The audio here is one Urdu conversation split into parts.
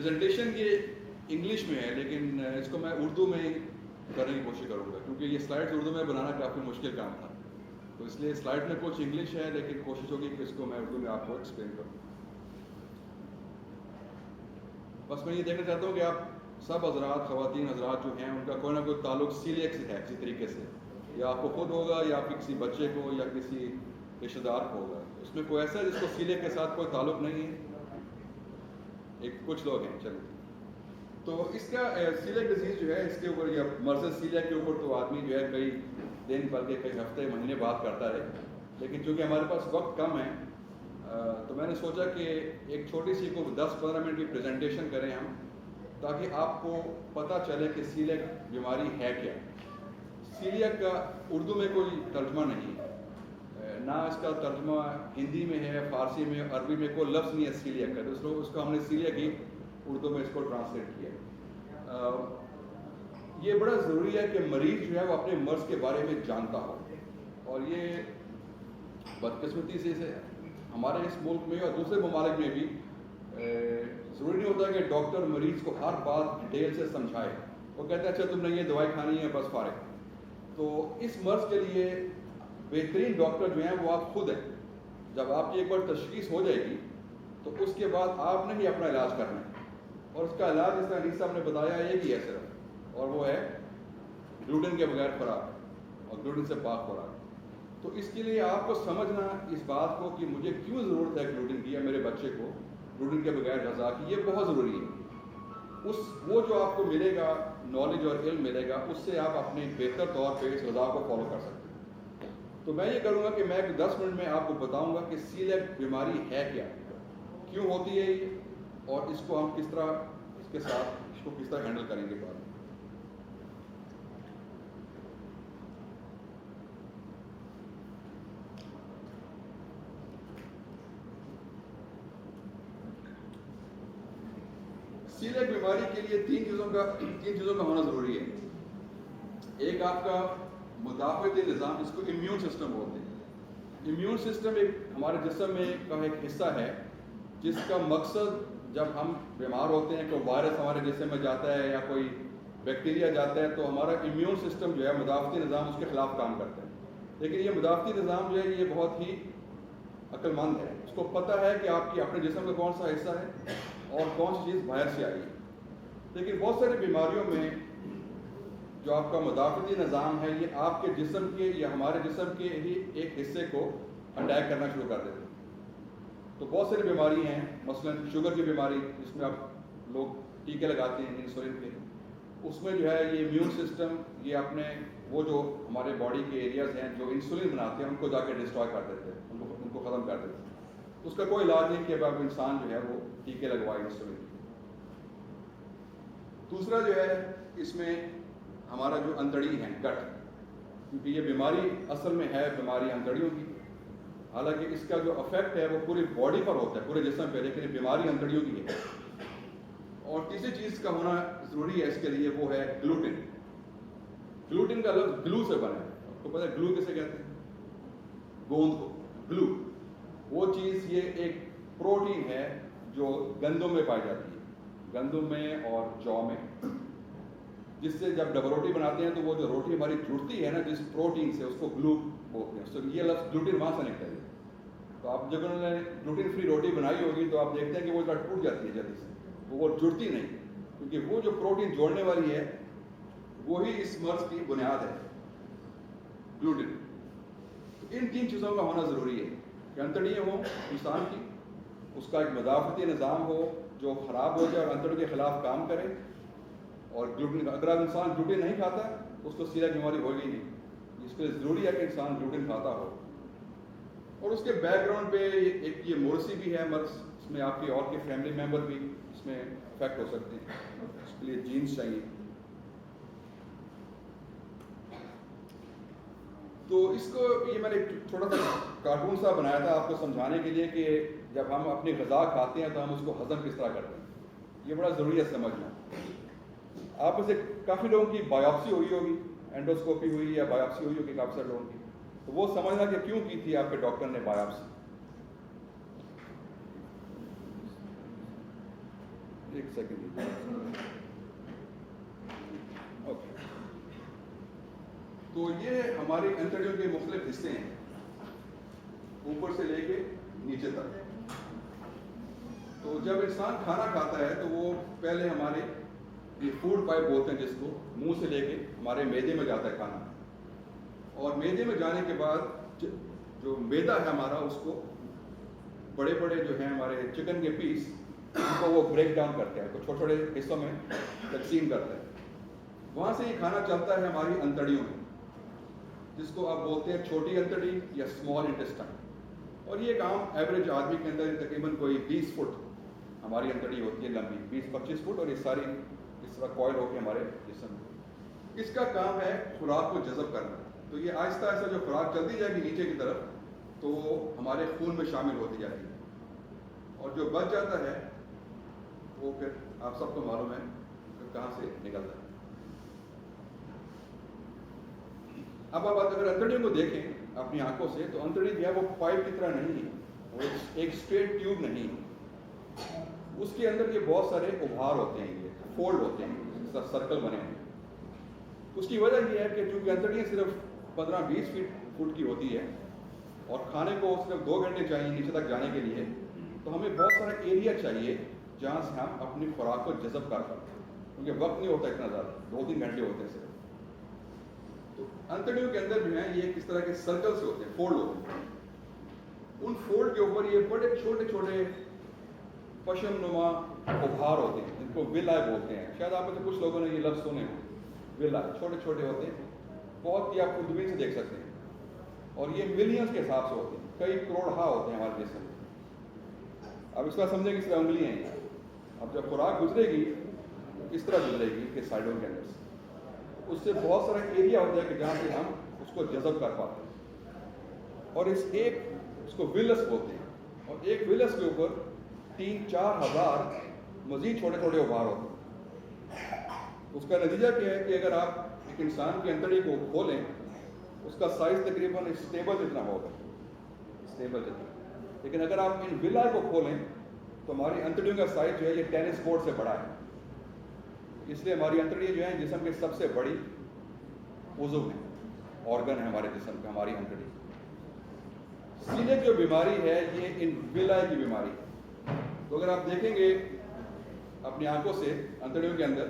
پریزنٹیشن یہ انگلش میں ہے لیکن اس کو میں اردو میں کرنے کی کوشش کروں گا کیونکہ یہ سلائڈز اردو میں بنانا کافی مشکل کام تھا، تو اس لیے سلائڈ میں کچھ انگلش ہے لیکن کوشش ہوگی کہ اس کو میں اردو میں آپ کو ایکسپلین کروں. بس میں یہ دیکھنا چاہتا ہوں کہ آپ سب حضرات، خواتین حضرات جو ہیں ان کا کوئی نہ کوئی تعلق سیلیک سے ہے کسی طریقے سے، یا آپ کو خود ہوگا یا آپ کے کسی بچے کو یا کسی رشتہ دار کو ہوگا. اس میں کوئی ایسا ہے جس کو سیلیک کے ساتھ کوئی تعلق نہیں ہے؟ کچھ لوگ ہیں. چلو، تو اس کا سیلیک ڈیزیز جو ہے اس کے اوپر یا مرض سیلیک کے اوپر تو آدمی جو ہے کئی دن بلکہ کئی ہفتے مہینے بات کرتا رہے، لیکن چونکہ ہمارے پاس وقت کم ہے تو میں نے سوچا کہ ایک چھوٹی سی کو 10-15 منٹ کی پریزنٹیشن کریں ہم، تاکہ آپ کو پتہ چلے کہ سیلیک بیماری ہے کیا. سیلیک کا اردو میں کوئی ترجمہ نہیں ہے، نہ اس کا ترجمہ ہندی میں ہے، فارسی میں، عربی میں کوئی لفظ نہیں ہے سیلیک کا، تو اس کو ہم نے سیلیک ہی اردو میں اس کو ٹرانسلیٹ کیا. یہ بڑا ضروری ہے کہ مریض جو ہے وہ اپنے مرض کے بارے میں جانتا ہو، اور یہ بدقسمتی سے ہمارے اس ملک میں اور دوسرے ممالک میں بھی ضروری نہیں ہوتا کہ ڈاکٹر مریض کو ہر بات ڈیٹیل سے سمجھائے. وہ کہتے ہیں اچھا تم نے یہ دوائی کھانی ہے بس فارغ. تو اس مرض کے لیے بہترین ڈاکٹر جو ہیں وہ آپ خود ہیں. جب آپ کی ایک بار تشخیص ہو جائے گی تو اس کے بعد آپ نے ہی اپنا علاج کرنا ہے، اور اس کا علاج جس طرح علی صاحب نے بتایا ایک ہی ہے صرف، اور وہ ہے گلوٹن کے بغیر خوراک اور گلوٹن سے پاک خوراک. تو اس کے لیے آپ کو سمجھنا اس بات کو کہ مجھے کیوں ضرورت ہے گلوٹن کی یا میرے بچے کو گلوٹن کے بغیر غذا کی، یہ بہت ضروری ہے. وہ جو آپ کو ملے گا نالج اور علم ملے گا، اس سے آپ اپنے بہتر طور پہ اس غذا کو فالو کر سکتے ہیں. تو میں یہ کروں گا کہ میں 10 منٹ میں آپ کو بتاؤں گا کہ سیلیک بیماری ہے کیا، کیوں ہوتی ہے یہ، اور اس کو ہم کس طرح اس کے ساتھ اس کو کس طرح ہینڈل کریں گے بعد میں. سیلیک بیماری کے لیے تین چیزوں کا ہونا ضروری ہے. ایک آپ کا مدافعتی نظام، اس کو امیون سسٹم بولتے ہیں. امیون سسٹم ایک ہمارے جسم میں کا ایک حصہ ہے جس کا مقصد جب ہم بیمار ہوتے ہیں، کوئی وائرس ہمارے جسم میں جاتا ہے یا کوئی بیکٹیریا جاتا ہے، تو ہمارا امیون سسٹم جو ہے مدافعتی نظام اس کے خلاف کام کرتا ہے. لیکن یہ مدافعتی نظام جو ہے یہ بہت ہی عقل مند ہے، اس کو پتہ ہے کہ آپ کی اپنے جسم کا کون سا حصہ ہے اور کون سی چیز باہر سے آئی ہے. لیکن بہت ساری بیماریوں میں جو آپ کا مدافعتی نظام ہے یہ آپ کے جسم کے یا ہمارے جسم کے ہی ایک حصے کو اٹیک کرنا شروع کر دیتے ہیں. تو بہت ساری بیماری ہیں، مثلا شوگر کی بیماری جس میں آپ لوگ ٹیکے لگاتے ہیں انسولین کے، اس میں جو ہے یہ امیون سسٹم یہ اپنے وہ جو ہمارے باڈی کے ایریاز ہیں جو انسولین بناتے ہیں ان کو جا کے ڈسٹرائے کر دیتے ہیں، ان کو ختم کر دیتے ہیں. اس کا کوئی علاج نہیں کہ اب انسان جو ہے وہ ٹیکے لگوائے انسولین. دوسرا جو ہے اس میں ہمارا جو انتڑی ہے گٹ، کیونکہ یہ بیماری اصل میں ہے بیماری انتڑیوں کی، حالانکہ اس کا جو افیکٹ ہے وہ پوری باڈی پر ہوتا ہے، پورے جسم پہ، لیکن یہ بیماری انتڑیوں کی ہے. اور تیسری چیز کا ہونا ضروری ہے اس کے لیے وہ ہے گلوٹن. گلوٹن کا لفظ گلو سے بنا ہے. آپ کو پتہ ہے گلو کسے کہتے ہیں؟ گوند کو گلو. وہ چیز یہ ایک پروٹین ہے جو گندم میں پائی جاتی ہے، گندم میں اور جو میں، جس سے جب ڈبل روٹی بناتے ہیں تو وہ جو روٹی ہماری جڑتی ہے نا جس پروٹین سے، اس کو گلو بولتے ہیں. تو یہ لفظ گلوٹن وہاں سے نکلتا ہے. تو آپ جب انہوں نے گلوٹن فری روٹی بنائی ہوگی تو آپ دیکھتے ہیں کہ وہ ٹوٹ جاتی ہے جلدی سے، وہ جڑتی نہیں، کیونکہ وہ جو پروٹین جوڑنے والی ہے وہی اس مرض کی بنیاد ہے، گلوٹن. ان تین چیزوں کا ہونا ضروری ہے کہ انتڑیاں ہوں انسان کی، اس کا ایک مدافعتی نظام ہو جو خراب ہو جائے اور انتڑیوں کے خلاف کام کرے، اور گلوٹن کا اگر انسان گلوٹن نہیں کھاتا تو اس کو سیلیک بیماری ہوگی نہیں. اس کے لیے ضروری ہے کہ انسان گلوٹن کھاتا ہو. اور اس کے بیک گراؤنڈ پہ ایک یہ مورسی بھی ہے مرض، اس میں آپ کے اور کے فیملی ممبر بھی اس میں افیکٹ ہو سکتے ہیں، اس کے لیے جینز چاہیے. تو اس کو یہ میں نے تھوڑا سا کارٹون سا بنایا تھا آپ کو سمجھانے کے لیے کہ جب ہم اپنی غذا کھاتے ہیں تو ہم اس کو ہضم کس طرح کرتے ہیں. یہ بڑا ضروری ہے سمجھنا. آپ میں سے کافی لوگوں کی بایوپسی ہوئی ہوگی، اینڈوسکوپی ہوئی یا بایوپسی ہوئی ہوگی کافی سارے لوگوں کی، تو وہ سمجھنا کہ کیوں کی تھی آپ کے ڈاکٹر نے بایوپسی. ایک سیکنڈ. اوکے, تو یہ ہماری انتڑیوں کے مختلف حصے ہیں, اوپر سے لے کے نیچے تک. تو جب انسان کھانا کھاتا ہے تو وہ پہلے ہمارے یہ فوڈ پائپ بولتے ہیں جس کو, منہ سے لے کے ہمارے معدے میں جاتا ہے کھانا, اور معدے میں جانے کے بعد جو معدہ ہے ہمارا اس کو بڑے بڑے جو ہیں ہمارے چکن کے پیس, ان کو وہ بریک ڈاؤن کرتے ہیں, تو چھوٹے چھوٹے حصوں میں تقسیم کرتے ہیں. وہاں سے یہ کھانا چلتا ہے ہماری انتڑیوں میں, جس کو آپ بولتے ہیں چھوٹی انتڑی یا اسمال انٹسٹائن. اور یہ ایک عام ایوریج آدمی کے اندر تقریباً کوئی 20 فٹ ہماری انتڑی ہوتی ہے لمبی, 20-25 فٹ, اور یہ ساری اس طرح کوائل ہو کے ہمارے جسم میں. اس کا کام ہے خوراک کو جذب کرنا. تو یہ آہستہ آہستہ جو خوراک چلتی جائے گی نیچے کی طرف تو وہ ہمارے خون میں شامل ہوتی جاتی ہے, اور جو بچ جاتا ہے وہ پھر آپ سب کو معلوم ہے کہ کہاں سے نکلتا ہے. اب آپ اگر انتڑیوں کو دیکھیں اپنی آنکھوں سے تو انتڑی جو ہے وہ پائپ کی طرح نہیں ہے, وہ ایک اسٹریٹ ٹیوب نہیں ہے. اس کے اندر یہ بہت سارے ابھار ہوتے ہیں, یہ فولڈ ہوتے ہیں, سرکل بنے ہیں. اس کی وجہ یہ ہے کہ چونکہ انتڑیاں صرف 15-20 فٹ کی ہوتی ہے اور کھانے کو صرف 2 گھنٹے چاہیے نیچے تک جانے کے لیے, تو ہمیں بہت سارا ایریا چاہیے جہاں سے ہم اپنی خوراک کو جذب کر سکتے ہیں, کیونکہ وقت نہیں ہوتا اتنا زیادہ, 2-3 گھنٹے ہوتے ہیں صرف. تو انتڑیوں کے اندر جو ہیں یہ کس طرح کے سرکل سے ہوتے ہیں, فولڈ ہوتے ہیں. ان فولڈ کے اوپر یہ بڑے چھوٹے چھوٹے پشم نما ابھار ہوتے ہیں, جن کو ویلائی بولتے ہیں. شاید آپ میں سے کچھ لوگوں نے یہ لفظ سنے ہوں. ویلائی چھوٹے چھوٹے ہوتے ہیں, بہت ہی آپ کو دوربین سے دیکھ سکتے ہیں, اور یہ ملینز کے حساب سے ہوتے ہیں, کئی کروڑہا ہوتے ہیں ہمارے جسم میں. اب اس کا سمجھیں کہ اس طرح انگلیاں ہیں. اب جب خوراک گزرے گی اس طرح گزرے گی کہ سائڈوں کے اندر سے, اس سے بہت سارا ایریا ہوتا ہے کہ جہاں سے ہم اس کو جذب کر پاتے ہیں. اور اس کو ویلس بولتے ہیں, اور ایک ویلس کے اوپر 3-4 ہزار مزید چھوٹے چھوٹے ابھار ہوتے ہیں. اس کا نتیجہ کیا ہے کہ اگر آپ ایک انسان کی انتڑی کو کھولیں, اس کا سائز تقریباً اسٹیبل جتنا ہوگا, اسٹیبل جتنا. لیکن اگر آپ ان ویلائی کو کھولیں تو ہماری انتڑیوں کا سائز جو ہے یہ ٹینس کورٹ سے بڑا ہے. اس لیے ہماری انتڑیاں جو ہیں جسم کی سب سے بڑی عضو ہیں, آرگن ہے ہمارے جسم کا, ہماری انتڑی. سیلیک جو بیماری ہے یہ ان ویلائی کی بیماری ہے. تو اگر آپ دیکھیں گے اپنی آنکھوں سے انتڑیوں کے اندر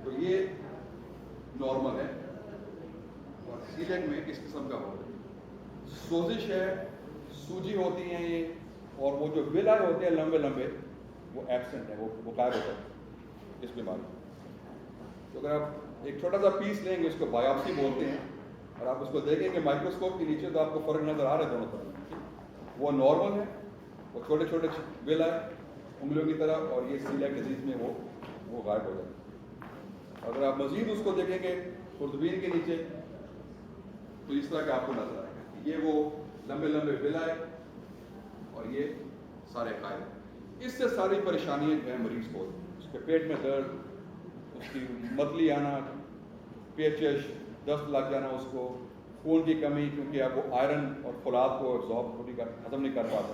تو یہ نارمل ہے, اور سیلیک میں اس قسم کا ہوتا ہے, سوزش ہے, سوجی ہوتی ہیں یہ, اور وہ جو ویلائی ہوتے ہیں لمبے لمبے وہ ایبسنٹ ہے, وہ غائب ہوتا ہے اس بیماری. تو اگر آپ ایک چھوٹا سا پیس لیں گے, اس کو بایوپسی بولتے ہیں, اور آپ اس کو دیکھیں گے مائکروسکوپ کے نیچے تو آپ کو فرق نظر آ رہے دونوں طرف. وہ نارمل ہے, وہ چھوٹے چھوٹے ویلائی انگلیوں کی طرح, اور یہ سیلیک ڈیزیز میں وہ غائب ہو جاتا ہے. اگر آپ مزید اس کو دیکھیں گے خوردبین کے نیچے تو اس طرح کا آپ کو نظر آئے گا, یہ وہ لمبے لمبے ویلائی اور یہ سارے غائب. اس سے ساری پریشانیاں جو ہیں مریض کو, اس کے پیٹ میں درد, اس کی متلی آنا, پیچش, دست لگ جانا, اس کو خون کی کمی, کیونکہ آپ وہ آئرن اور فولاد کو ہضم نہیں کر پاتا.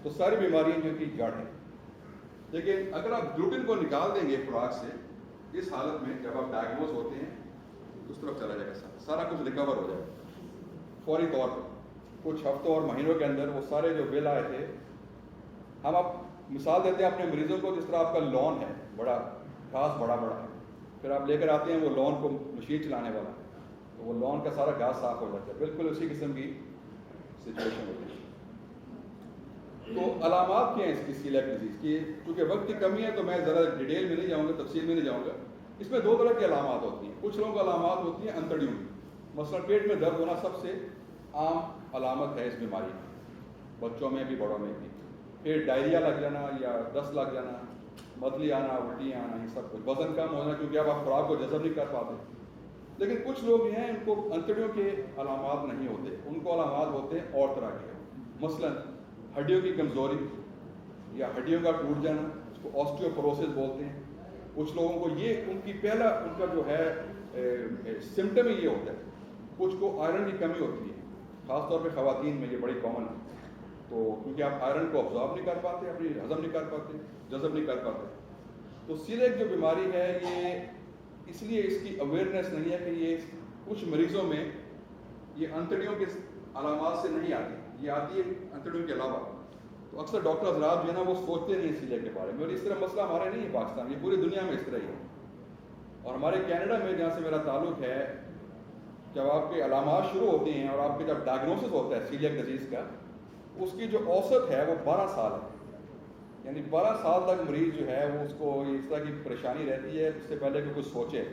تو ساری بیماریاں جو کی جڑ ہیں. لیکن اگر آپ گلوٹن کو نکال دیں گے خوراک سے, اس حالت میں جب آپ ڈائگنوز ہوتے ہیں اس طرف چلا جائے گا, سارا کچھ ریکور ہو جائے گا فوری طور پر. کچھ ہفتوں اور مہینوں کے اندر وہ سارے جو ویل آئے تھے, ہم آپ مثال دیتے ہیں اپنے مریضوں کو, جس طرح آپ کا لون ہے, بڑا گھاس بڑا بڑا ہے, پھر آپ لے کر آتے ہیں وہ لون کو مشین چلانے والا, تو وہ لون کا سارا گھاس صاف ہو جاتا ہے. بالکل اسی قسم کی سچویشن ہوتی ہے. تو علامات کیا ہیں اس کی سیلیک ڈیزیز کی؟ چونکہ وقت کی کمی ہے تو میں ذرا ڈیٹیل میں نہیں جاؤں گا, تفصیل میں نہیں جاؤں گا. اس میں 2 طرح کی علامات ہوتی ہیں. کچھ لوگوں کو علامات ہوتی ہیں انتڑیوں کی, مثلا پیٹ میں درد ہونا سب سے عام علامت ہے اس بیماری کی, بچوں میں بھی بڑوں میں بھی. پھر ڈائریا لگ جانا یا دست لگ جانا, متلی آنا, الٹیاں آنا, یہ سب کچھ. وزن کم ہونا کیونکہ اب آپ خوراک کو جذب نہیں کر پاتے. لیکن کچھ لوگ ہیں ان کو انتڑیوں کے علامات نہیں ہوتے, ان کو علامات ہوتے ہیں اور طرح کے. مثلا ہڈیوں کی کمزوری یا ہڈیوں کا ٹوٹ جانا, اس کو آسٹیوپروسس بولتے ہیں. کچھ لوگوں کو یہ ان کی پہلا ان کا جو ہے سمٹم ہی یہ ہوتا ہے. کچھ کو آئرن کی کمی ہوتی ہے, خاص طور پہ خواتین میں یہ بڑی کامن ہے. تو کیونکہ آپ آئرن کو ابزارب نہیں کر پاتے, اپنی ہضم نہیں کر پاتے, جذب نہیں کر پاتے. تو سیلیک جو بیماری ہے یہ اس لیے اس کی اویئرنیس نہیں ہے کہ یہ کچھ مریضوں میں یہ انتڑیوں کے علامات سے نہیں آتی، یہ آتی ہے انتڑیوں کے علاوہ. تو اکثر ڈاکٹر حضرات جو ہے نا وہ سوچتے نہیں ہیں سیلیک کے بارے میں، اور اس طرح مسئلہ ہمارے نہیں ہے پاکستان، یہ پوری دنیا میں اس طرح ہی ہے. اور ہمارے کینیڈا میں جہاں سے میرا تعلق ہے، جب آپ کے علامات شروع ہوتے ہیں اور آپ کے جب ڈائگنوسس ہوتا ہے سیلیک ڈیزیز کا، اس کی جو اوسط ہے وہ 12 سال ہے. یعنی 12 سال تک مریض جو ہے وہ اس کو اس طرح کی پریشانی رہتی ہے اس سے پہلے کہ کچھ سوچے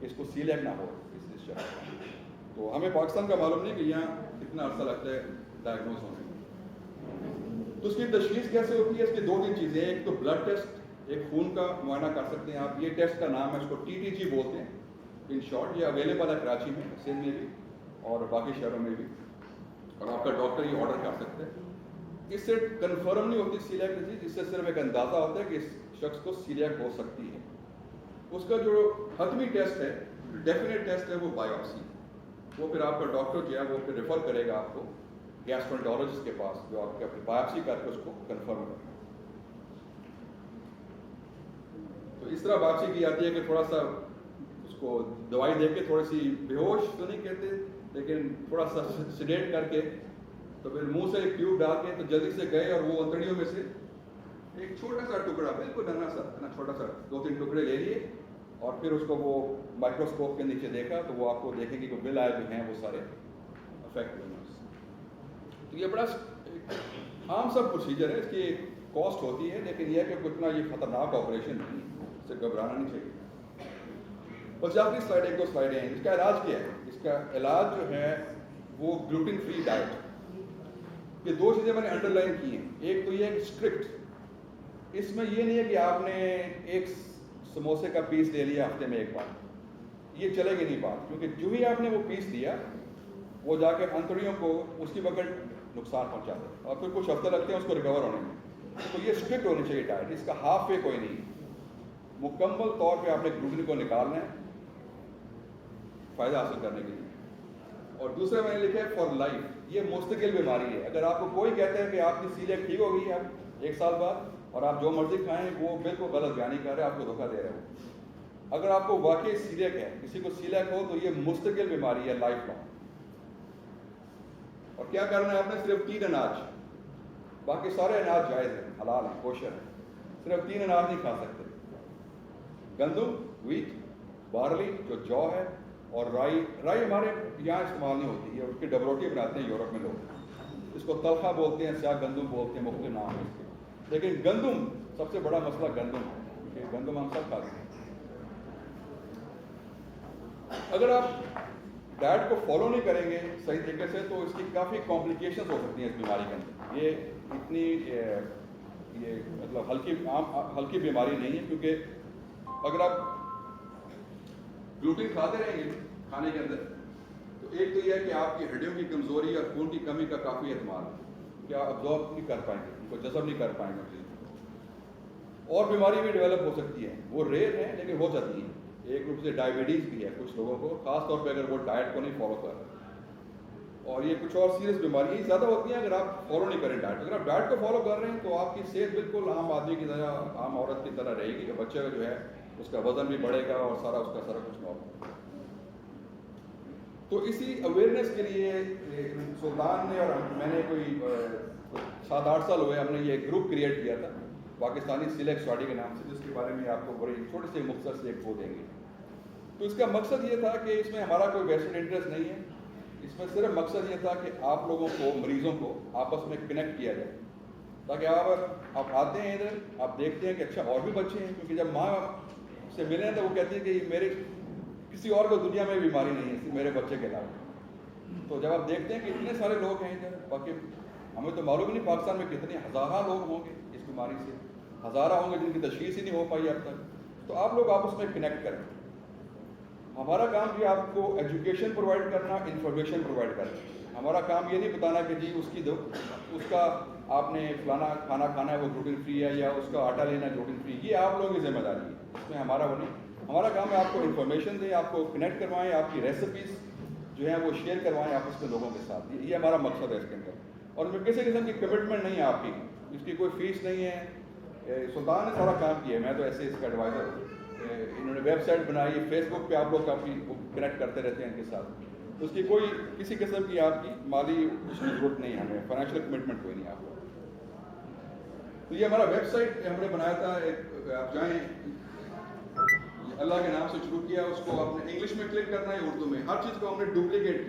کہ اس کو سیلیک نہ ہو اس شخص. تو ہمیں پاکستان کا معلوم نہیں کہ یہاں کتنا عرصہ لگتا ہے ڈائگنوز ہونے میں. تو اس کی تشخیص کیسے ہوتی ہے؟ اس کی 2-3 چیزیں، ایک تو بلڈ ٹیسٹ، ایک خون کا معائنہ کر سکتے ہیں آپ. یہ ٹیسٹ کا نام ہے، اس کو TTG بولتے ہیں ان شارٹ. یہ اویلیبل ہے کراچی میں، سندھ میں بھی اور باقی شہروں میں بھی، اور آپ کا ڈاکٹر یہ آرڈر کر سکتے ہیں. اس سے کنفرم نہیں ہوتی سیلیک ڈیزیز، اس سے صرف ایک اندازہ ہوتا ہے کہ اس شخص کو سیلیک ہو سکتی ہے. اس کا جو حتمی ٹیسٹ ہے، ڈیفینیٹ ٹیسٹ ہے، وہ بایوپسی. وہ پھر آپ کا ڈاکٹر جو ہے وہ پھر ریفر کرے گا آپ کو گیسٹرونٹولوجسٹ کے پاس، جو آپ کے بایوپسی کر کے اس کو کنفرم کرے. تو اس طرح بایوپسی کی جاتی ہے کہ تھوڑا سا اس کو دوائی دے کے تھوڑی سی بے ہوش تو نہیں کہتے لیکن تھوڑا سا سیڈیٹ کر کے، تو پھر منہ سے ایک ٹیوب ڈال کے تو جلدی سے گئے اور وہ انتڑیوں میں سے ایک چھوٹا سا ٹکڑا، بالکل ننا سا چھوٹا سا 2-3 ٹکڑے لے لیے اور پھر اس کو وہ مائکروسکوپ کے نیچے دیکھا تو وہ آپ کو دیکھیں گے کہ بل آئے جو ہیں وہ سارے افیکٹ ہوئے. تو یہ بڑا عام سا پروسیجر ہے، اس کی کاسٹ ہوتی ہے، لیکن یہ ہے کہ اتنا یہ خطرناک آپریشن نہیں، اس سے گھبرانا نہیں چاہیے. بس آخری سلائڈ، 1-2 سلائڈیں ہیں. اس کا علاج کیا ہے؟ اس کا علاج جو ہے وہ گلوٹن فری ڈائٹ. یہ 2 چیزیں میں نے انڈر لائن کی ہیں. ایک تو یہ ہے کہ اسٹرکٹ، اس میں یہ نہیں ہے کہ آپ نے ایک سموسے کا پیس لے لیا ہفتے میں ایک بار، یہ چلے گی نہیں بات، کیونکہ جو ہی آپ نے وہ پیس لیا وہ جا کے انتڑیوں کو اسی وقت نقصان پہنچاتا ہے اور پھر کچھ ہفتے لگتے ہیں اس کو ریکور ہونے میں. تو یہ اسٹرکٹ ہونی چاہیے ڈائٹ، اس کا ہاف وے کوئی نہیں. مکمل طور پہ آپ نے گلوٹن کو نکالنا ہے فائدہ حاصل کرنے کے لیے. اور دوسرا میں نے لکھا ہے فار لائف، یہ مستقل بیماری ہے. اگر آپ کو کوئی کہتا ہے کہ آپ کی سیلیک ٹھیک ہو گئی ہے اب 1 سال بعد اور آپ جو مرضی کھائیں، وہ بالکل غلط بیانی کر رہے ہیں، آپ کو دھوکہ دے رہے ہیں. اگر آپ کو واقعی سیلیک ہے، کسی کو سیلیک ہو، تو یہ مستقل بیماری ہے، لائف لانگ. اور کیا کرنا ہے آپ نے؟ صرف 3 اناج، باقی سارے اناج جائز ہیں، حلال ہیں، کوشر ہیں، صرف 3 اناج نہیں کھا سکتے: گندم، ویٹ، بارلی جو جو ہے، اور رائی. رائی ہمارے یہاں استعمال نہیں ہوتی ہے، اس کی ڈبروٹی بناتے ہیں یورپ میں لوگ، اس کو تلخا بولتے ہیں، سیاہ گندم بولتے ہیں، مختلف نام ہے اس کے. لیکن گندم سب سے بڑا مسئلہ گندم ہے، کیونکہ گندم ہم سب کھاتے ہیں. اگر آپ ڈائٹ کو فالو نہیں کریں گے صحیح طریقے سے تو اس کی کافی کمپلیکیشنز ہو سکتی ہیں اس بیماری کے اندر. یہ اتنی یہ مطلب ہلکی بیماری نہیں ہے، کیونکہ اگر آپ گلوٹن کھاتے رہیں گے کھانے کے اندر تو ایک تو یہ ہے کہ آپ کی ہڈیوں کی کمزوری اور خون کی کمی کا کافی احتمال ہے کہ آپ ابزارب نہیں کر پائیں گے، ان کو جذب نہیں کر پائیں گے. اور بیماری بھی ڈیولپ ہو سکتی ہے، وہ ریئر ہیں لیکن ہو جاتی ہیں. ایک روپ سے ڈائبٹیز بھی ہے کچھ لوگوں کو، خاص طور پہ اگر وہ ڈائٹ کو نہیں فالو کر رہے. اور یہ کچھ اور سیریس بیماریاں زیادہ ہوتی ہیں اگر آپ فالو نہیں کریں ڈائٹ. اگر آپ ڈائٹ کو فالو کر رہے ہیں تو آپ کی صحت بالکل عام آدمی کی طرح، عام عورت کی طرح رہے گی. بچے کا جو ہے اس کا وزن بھی بڑھے گا اور سارا اس کا سارا کچھ نارمل. تو اسی اویئرنیس کے لیے سلطان نے اور میں نے کوئی 7-8 سال ہوئے ہم نے یہ گروپ کریٹ کیا تھا پاکستانی سیلیک سوسائٹی کے نام سے، جس کے بارے میں آپ کو بڑی چھوٹی سی مختصر سے ایک وہ دیں گے. تو اس کا مقصد یہ تھا کہ اس میں ہمارا کوئی ویسٹڈ انٹرسٹ نہیں ہے، اس میں صرف مقصد یہ تھا کہ آپ لوگوں کو، مریضوں کو آپس میں کنیکٹ کیا جائے، تاکہ آپ آتے ہیں ادھر، آپ دیکھتے ہیں کہ اچھا اور بھی بچے ہیں. کیونکہ جب ماں سے ملے ہیں تو وہ کہتی ہے کہ میرے کسی اور کو دنیا میں بیماری نہیں ہے صرف میرے بچے کے علاوہ. تو جب آپ دیکھتے ہیں کہ اتنے سارے لوگ ہیں ادھر، باقی ہمیں تو معلوم نہیں پاکستان میں کتنے ہزارہ لوگ ہوں گے اس بیماری سے، ہزارہ ہوں گے جن کی تشخیص ہی نہیں ہو پائی اب تک. تو آپ لوگ آپس میں کنیکٹ کریں. ہمارا کام یہ آپ کو ایجوکیشن پرووائڈ کرنا، انفارمیشن پرووائڈ کرنا. ہمارا کام یہ نہیں بتانا کہ جی اس کا آپ نے فلانا کھانا کھانا ہے وہ گلوٹن فری ہے، یا اس کا آٹا لینا ہے گلوٹن فری. یہ آپ لوگوں کی ذمہ داری ہے، اس میں ہمارا وہ نہیں. ہمارا کام ہے آپ کو انفارمیشن دیں، آپ کو کنیکٹ کروائیں، آپ کی ریسیپیز جو ہیں وہ شیئر کروائیں آپس میں لوگوں کے ساتھ. یہ ہمارا مقصد ہے اس کے اندر. اور کسی قسم کی کمٹمنٹ نہیں ہے آپ کی، اس کی کوئی فیس نہیں ہے. سلطان نے سارا کام کیا ہے، میں تو ایسے اس کا ایڈوائزر ہوں. انہوں نے ویب سائٹ بنائی ہے، فیس بک پہ آپ لوگ کافی کنیکٹ کرتے رہتے ہیں ان کے ساتھ. اس کی کوئی کسی قسم کی آپ کی مالی اس کی ضرورت نہیں ہے، ہمیں فائنینشیل کمٹمنٹ کوئی نہیں آپ کو. تو یہ ہمارا ویب سائٹ ہم نے بنایا تھا، آپ جائیں اللہ کے نام سے شروع کیا، اس کو آپ نے انگلش میں کلک کرنا ہے، اردو میں، ہر چیز کو ہم نے ڈپلیکیٹ